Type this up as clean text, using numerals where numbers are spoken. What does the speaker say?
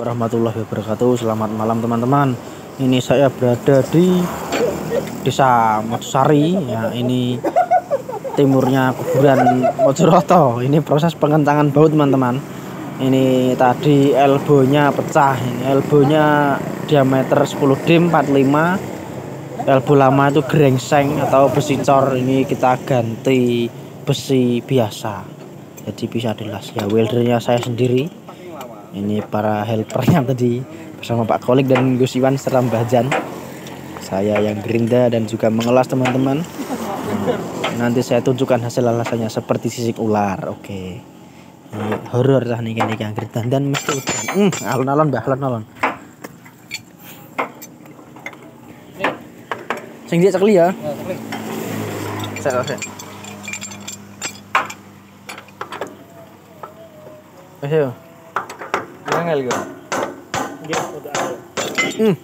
Warahmatullahi wabarakatuh. Selamat malam teman-teman. Ini saya berada di Desa Mojosari. Ya, ini timurnya kuburan Mojoroto. Ini proses pengencangan baut teman-teman. Ini tadi elbonya pecah. Ini elbonya diameter 10 dim 45. Elbow lama itu gerengseng atau besi cor. Ini kita ganti besi biasa. Jadi bisa dilas. Ya, weldernya saya sendiri. Ini para helpernya tadi bersama Pak Kolik dan Gus Iwan serta Mbah Jan. Saya yang gerinda dan juga mengelas teman-teman. Nanti saya tunjukkan hasil alasannya seperti sisik ular. Oke. Ini horor lah nih yang gerinda dan mesti alon-alon Mbah, alon-alon. Sing dia cekli ya. Saya. Ayo. Angel gue. Hmm.